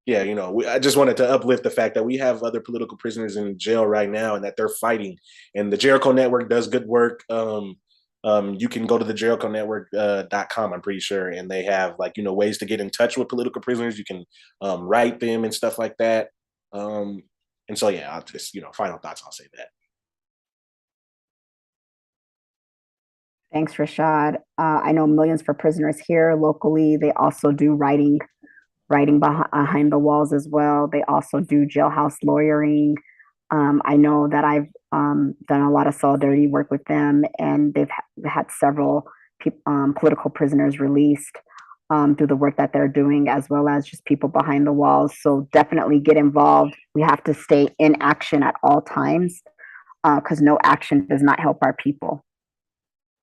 A: yeah, I just wanted to uplift the fact that we have other political prisoners in jail right now and that they're fighting. And the Jericho Network does good work. You can go to the JerichoNetwork.com, I'm pretty sure, and they have ways to get in touch with political prisoners. You can write them and stuff like that. And so yeah, I'll just final thoughts. I'll say that.
B: Thanks, Rashad. I know Millions for Prisoners here locally. They also do writing behind the walls as well. They also do jailhouse lawyering. I know that I've done a lot of solidarity work with them, and they've had several political prisoners released through the work that they're doing, as well as just people behind the walls. So definitely get involved. We have to stay in action at all times, because no action does not help our people.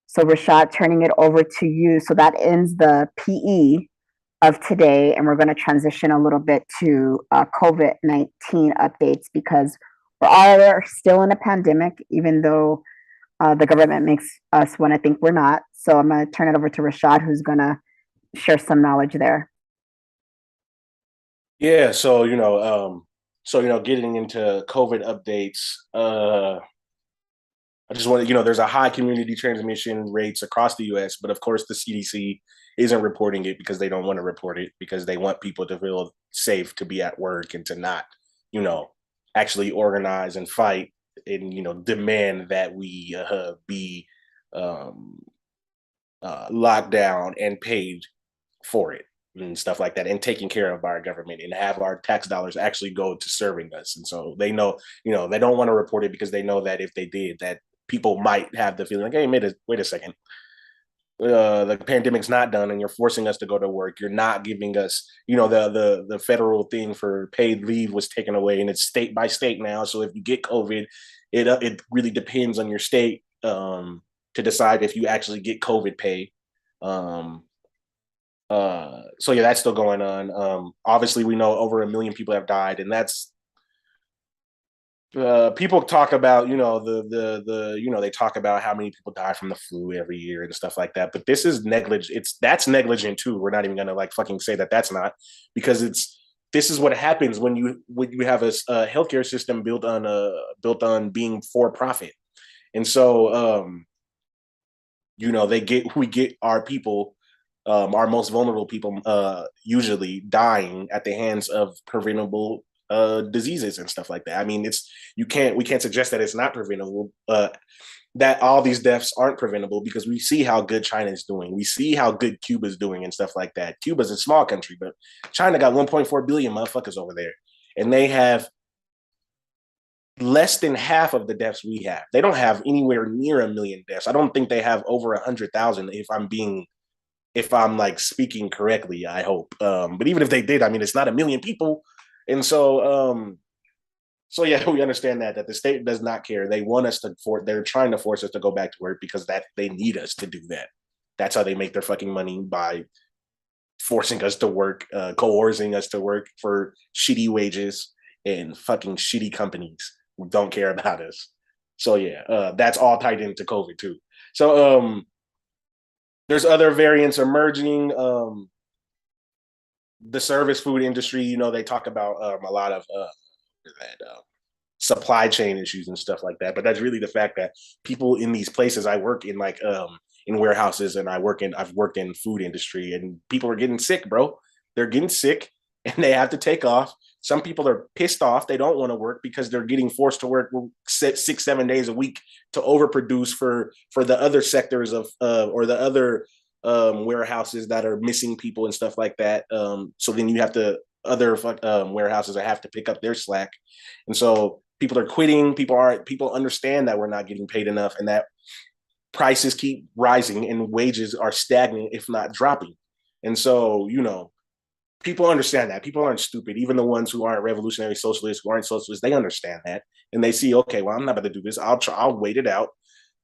B: So Rashad, turning it over to you. So that ends the PE of today, and we're going to transition a little bit to COVID-19 updates, because we're all still in a pandemic, even though the government makes us want to think we're not. So I'm going to turn it over to Rashad, who's going to share some knowledge there.
A: Yeah, so getting into COVID updates, I just want to, there's a high community transmission rates across the U.S., but of course the CDC isn't reporting it because they don't want to report it, because they want people to feel safe to be at work and to not, actually organize and fight and, demand that we be locked down and paid for it and stuff like that, and taken care of by our government, and have our tax dollars actually go to serving us. And so they know, they don't want to report it because they know that if they did, that people might have the feeling like, hey, wait a second, the pandemic's not done and you're forcing us to go to work. You're not giving us, the federal thing for paid leave was taken away, and it's state by state now. So if you get COVID, it really depends on your state to decide if you actually get COVID pay. So yeah, that's still going on. Obviously, we know over 1 million people have died, and that's people talk about, they talk about how many people die from the flu every year and stuff like that. But this is negligent. That's negligent too. We're not even gonna fucking say that that's not, because this is what happens when you have a healthcare system built on being for profit. And so we get our people, our most vulnerable people, usually dying at the hands of preventable diseases and stuff like that. I mean, we can't suggest that it's not preventable, that all these deaths aren't preventable, because we see how good China is doing. We see how good Cuba's doing and stuff like that. Cuba's a small country, but China got 1.4 billion motherfuckers over there, and they have less than half of the deaths we have. They don't have anywhere near 1 million deaths. I don't think they have over 100,000, if I'm speaking correctly, I hope. But even if they did, I mean, it's not 1 million people. And so, yeah, we understand that the state does not care. They want us they're trying to force us to go back to work, because they need us to do that. That's how they make their fucking money, by forcing us to work, coercing us to work for shitty wages and fucking shitty companies who don't care about us. So yeah, that's all tied into COVID too. So, there's other variants emerging. The service food industry, they talk about a lot of supply chain issues and stuff like that. But that's really the fact that people in these places, I work in like in warehouses, and I've worked in food industry, and people are getting sick, bro. They're getting sick and they have to take off. Some people are pissed off. They don't want to work because they're getting forced to work 6-7 days a week to overproduce for the other sectors of or the other warehouses that are missing people and stuff like that. So then you have to other warehouses that have to pick up their slack, and so people are quitting. People understand that we're not getting paid enough, and that prices keep rising and wages are stagnant, if not dropping. And so, people understand that. People aren't stupid. Even the ones who aren't revolutionary socialists, who aren't socialists, they understand that. And they see, okay, well, I'm not about to do this. I'll wait it out,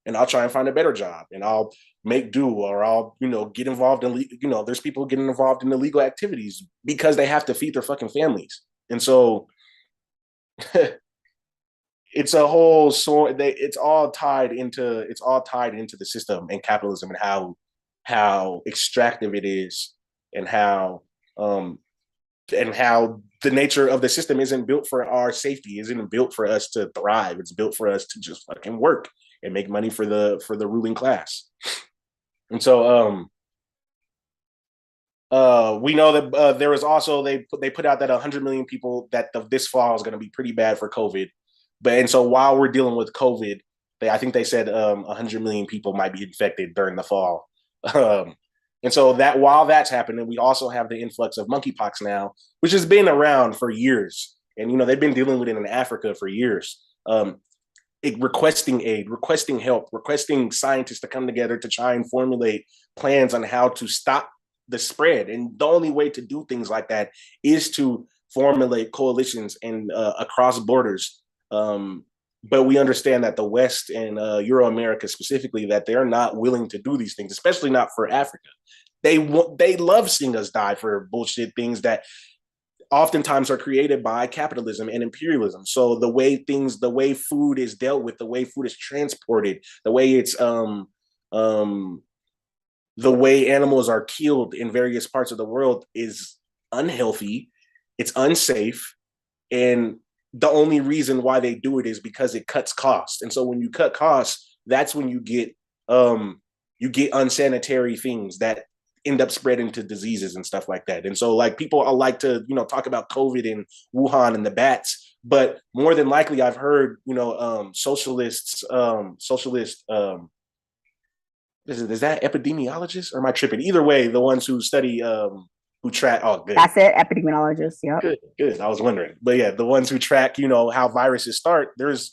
A: and I'll try and find a better job, and I'll make do, or I'll, get involved in, there's people getting involved in illegal activities because they have to feed their fucking families. And so it's a whole it's all tied into the system and capitalism, and how extractive it is, and how the nature of the system isn't built for our safety, isn't built for us to thrive. It's built for us to just fucking work and make money for the ruling class. And so we know that there was also they put out that 100 million people that this fall is going to be pretty bad for COVID. And so while we're dealing with COVID, I think they said 100 million people might be infected during the fall. And so that while that's happening, we also have the influx of monkeypox now, which has been around for years. And, they've been dealing with it in Africa for years. Requesting aid, requesting help, requesting scientists to come together to try and formulate plans on how to stop the spread. And the only way to do things like that is to formulate coalitions and across borders. But we understand that the West and Euro America specifically, that they're not willing to do these things, especially not for Africa. They love seeing us die for bullshit things that oftentimes are created by capitalism and imperialism. So the way food is dealt with, the way food is transported, the way it's the way animals are killed in various parts of the world is unhealthy. It's unsafe, and the only reason why they do it is because it cuts costs. And so when you cut costs, that's when you get unsanitary things that end up spreading to diseases and stuff like that. And so like people like to, talk about COVID and Wuhan and the bats, but more than likely I've heard, socialists, is that epidemiologists, or am I tripping? Either way, the ones who study, who track, oh, good.
B: That's it, epidemiologists, yeah.
A: Good. I was wondering. But yeah, the ones who track, how viruses start, there's,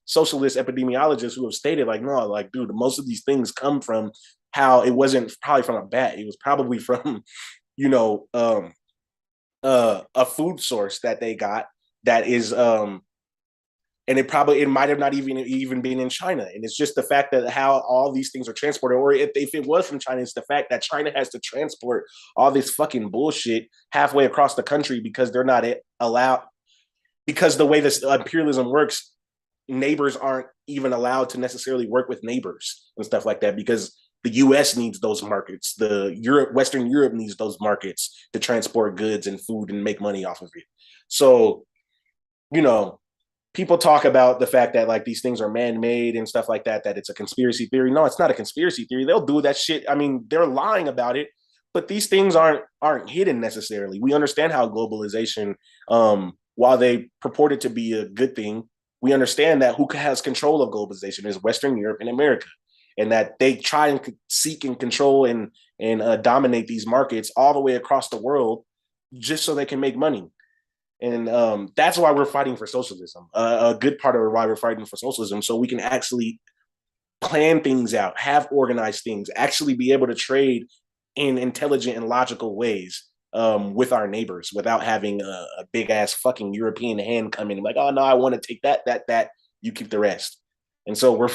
A: socialist epidemiologists who have stated like, no, like, dude, most of these things come from how it wasn't probably from a bat. It was probably from, a food source that they got that is, and it might have not even been in China. And it's just the fact that how all these things are transported, or if it was from China, it's the fact that China has to transport all this fucking bullshit halfway across the country because they're not allowed, because the way this imperialism works, neighbors aren't even allowed to necessarily work with neighbors and stuff like that, because the US needs those markets. Western Europe needs those markets to transport goods and food and make money off of it. So, people talk about the fact that like these things are man-made and stuff like that it's a conspiracy theory. No, it's not a conspiracy theory. They'll do that shit. I mean, they're lying about it, but these things aren't hidden necessarily. We understand how globalization, while they purported to be a good thing, we understand that who has control of globalization is Western Europe and America, and that they try and seek and control and dominate these markets all the way across the world just so they can make money. And that's why we're fighting for socialism. A good part of why we're fighting for socialism, so we can actually plan things out, have organized things, actually be able to trade in intelligent and logical ways with our neighbors without having a big ass fucking European hand come in like, oh no, I want to take that, you keep the rest. And so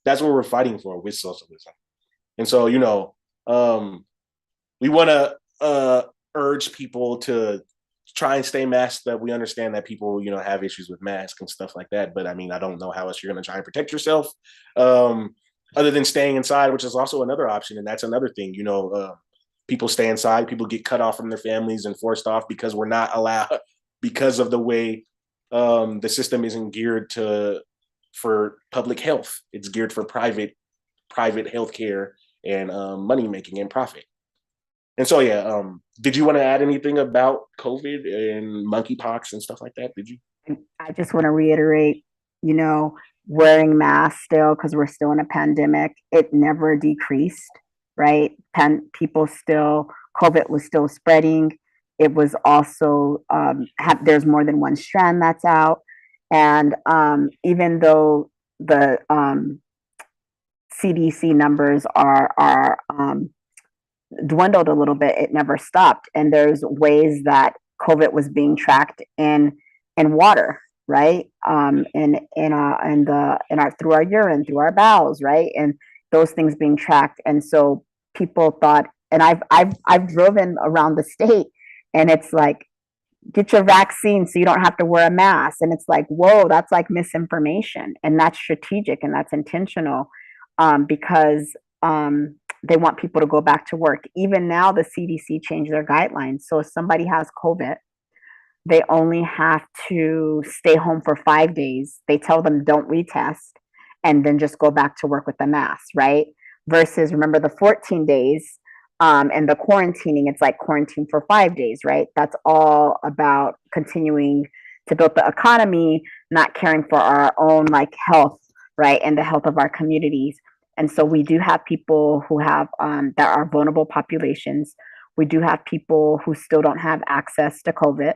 A: that's what we're fighting for with socialism. And so, we want to urge people to try and stay masked. That we understand that people, have issues with masks and stuff like that. But I mean, I don't know how else you're going to try and protect yourself other than staying inside, which is also another option. And that's another thing, people stay inside, people get cut off from their families and forced off because we're not allowed, because of the way the system isn't geared for public health. It's geared for private healthcare and money making and profit. And so, yeah, did you want to add anything about COVID and monkeypox and stuff like that? Did you?
B: I just want to reiterate, you know, wearing masks still because we're still in a pandemic. It never decreased, right? People still, COVID was still spreading. It was also, there's more than one strand that's out. And even though the CDC numbers are dwindled a little bit, it never stopped. And there's ways that COVID was being tracked in water, right? In our through our urine, through our bowels, right? And those things being tracked. And so people thought, and I've driven around the state, and it's like, get your vaccine so you don't have to wear a mask. And it's like, whoa, that's like misinformation, and that's strategic and that's intentional, because they want people to go back to work. Even now, the CDC changed their guidelines. So if somebody has COVID, they only have to stay home for 5 days. They tell them don't retest and then just go back to work with the mask, right? Versus, remember, the 14 days, and the quarantining, it's like quarantine for 5 days, right? That's all about continuing to build the economy, not caring for our own like health, right? And the health of our communities. And so we do have people who have, that are vulnerable populations. We do have people who still don't have access to COVID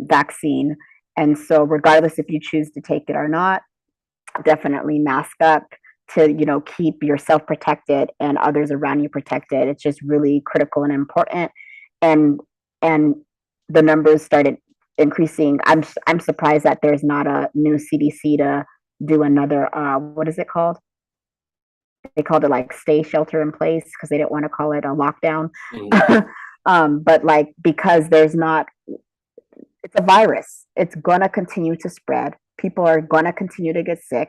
B: vaccine. And so regardless if you choose to take it or not, definitely mask up to, keep yourself protected and others around you protected. It's just really critical and important. And and the numbers started increasing. I'm surprised that there's not a new CDC to do another, what is it called? They called it like stay shelter in place because they didn't want to call it a lockdown. But like, because there's not, it's a virus. It's gonna continue to spread. People are gonna continue to get sick.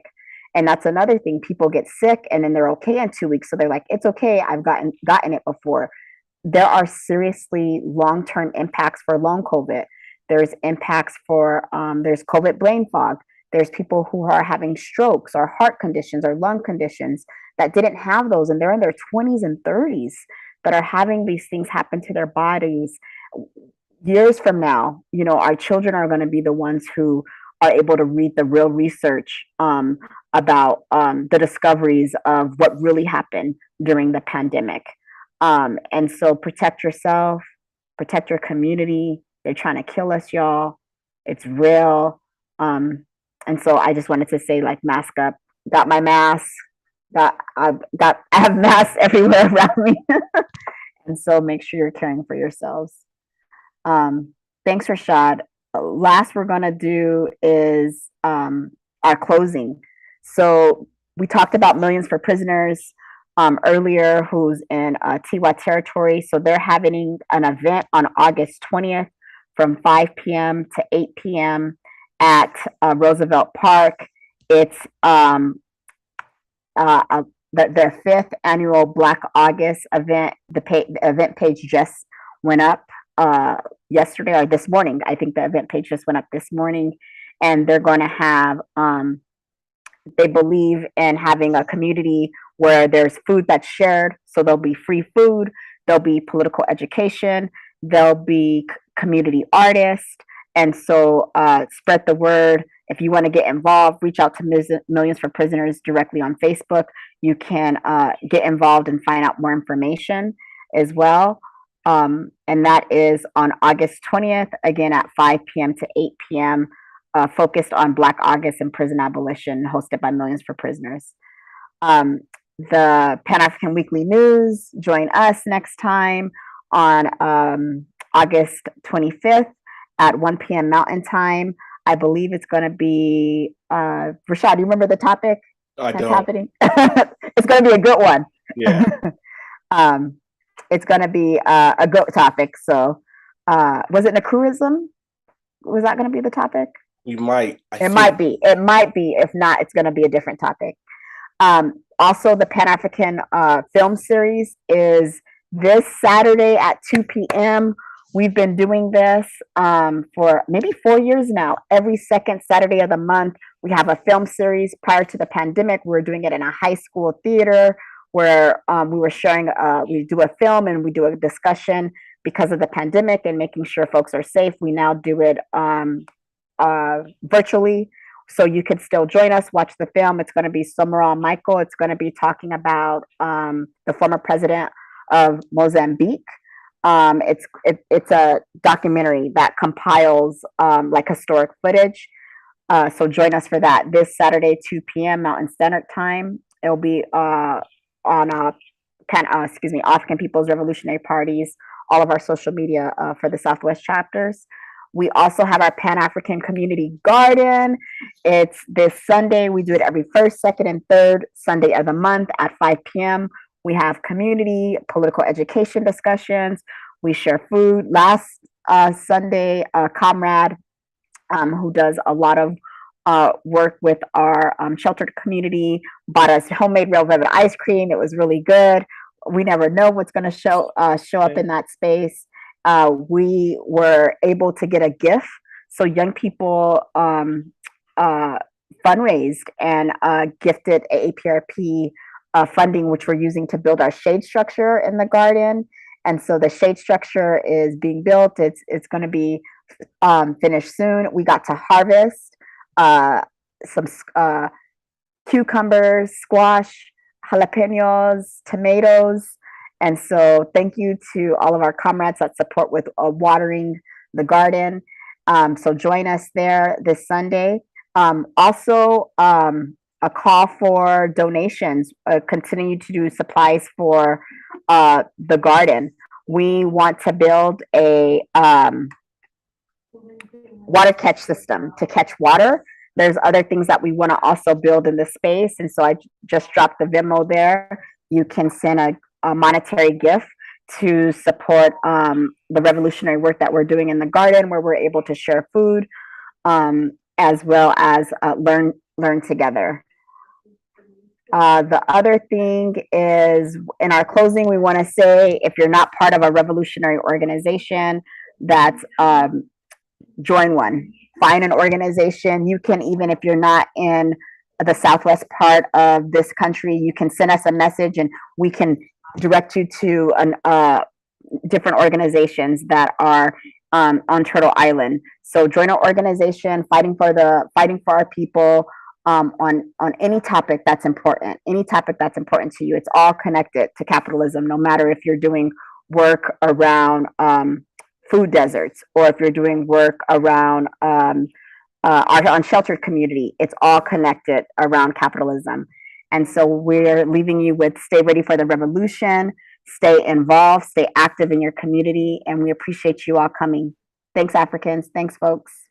B: And that's another thing. People get sick and then they're okay in 2 weeks. So they're like, it's okay, I've gotten it before. There are seriously long-term impacts for long COVID. There's impacts for there's COVID brain fog. There's people who are having strokes or heart conditions or lung conditions that didn't have those, and they're in their 20s and 30s that are having these things happen to their bodies. Years from now, our children are going to be the ones who are able to read the real research about the discoveries of what really happened during the pandemic. And so protect yourself, protect your community. They're trying to kill us, y'all. It's real. And so I just wanted to say, like, mask up. Got my mask. I have masks everywhere around me. And so make sure you're caring for yourselves. Thanks, Rashad. Last we're gonna do is our closing. So we talked about Millions for Prisoners earlier, who's in Tiwa territory. So they're having an event on August 20th from 5 p.m. to 8 p.m. at Roosevelt Park. It's their 5th annual Black August event. The event page just went up yesterday or this morning. I think the event page just went up this morning, and they're going to have, they believe in having a community where there's food that's shared. So there'll be free food, there'll be political education, there'll be community artists. And so spread the word. If you want to get involved, reach out to Millions for Prisoners directly on Facebook. You can get involved and find out more information as well. And that is on August 20th, again at 5 p.m. to 8 p.m., focused on Black August and prison abolition, hosted by Millions for Prisoners. The Pan-African Weekly News, join us next time on August 25th at 1 p.m. Mountain Time. I believe it's going to be, Rashad, do you remember the topic
A: that's
B: happening? It's going to be a good one.
A: Yeah.
B: It's going to be a good topic. So was it Nakruism? Was that going to be the topic?
A: We might.
B: It might be. It might be. If not, it's going to be a different topic. Also, the Pan-African film series is this Saturday at 2 p.m. We've been doing this for maybe 4 years now. Every second Saturday of the month, we have a film series. Prior to the pandemic, we were doing it in a high school theater where we were sharing, we do a film and we do a discussion. Because of the pandemic and making sure folks are safe, we now do it virtually. So you can still join us, watch the film. It's going to be Somaral Michael. It's going to be talking about the former president of Mozambique. It's a documentary that compiles like historic footage. So join us for that this Saturday, 2 p.m. Mountain Standard Time. It'll be on African People's Revolutionary Parties, all of our social media for the Southwest chapters. We also have our Pan-African Community Garden. It's this Sunday. We do it every first, second, and third Sunday of the month at 5 p.m. We have community, political education discussions. We share food. Last Sunday, a comrade who does a lot of work with our sheltered community bought us homemade real velvet ice cream. It was really good. We never know what's going to show up in that space. We were able to get a gift. So young people fundraised and gifted AAPRP funding, which we're using to build our shade structure in the garden. And so the shade structure is being built. It's going to be finished soon. We got to harvest some cucumbers, squash, jalapenos, tomatoes. And so thank you to all of our comrades that support with watering the garden. So join us there this Sunday. Also, a call for donations, continue to do supplies for the garden. We want to build a water catch system to catch water. There's other things that we want to also build in the space. And so I just dropped the Venmo there. You can send a monetary gift to support the revolutionary work that we're doing in the garden, where we're able to share food as well as learn together. The other thing is, in our closing, we want to say, if you're not part of a revolutionary organization, that's join one. Find an organization. You can, even if you're not in the southwest part of this country, you can send us a message and we can direct you to different organizations that are on Turtle Island. So join our organization, fighting for our people on any topic that's important, to you. It's all connected to capitalism, no matter if you're doing work around food deserts, or if you're doing work around our unsheltered community. It's all connected around capitalism. And so we're leaving you with stay ready for the revolution, stay involved, stay active in your community, and we appreciate you all coming. Thanks, Africans. Thanks, folks.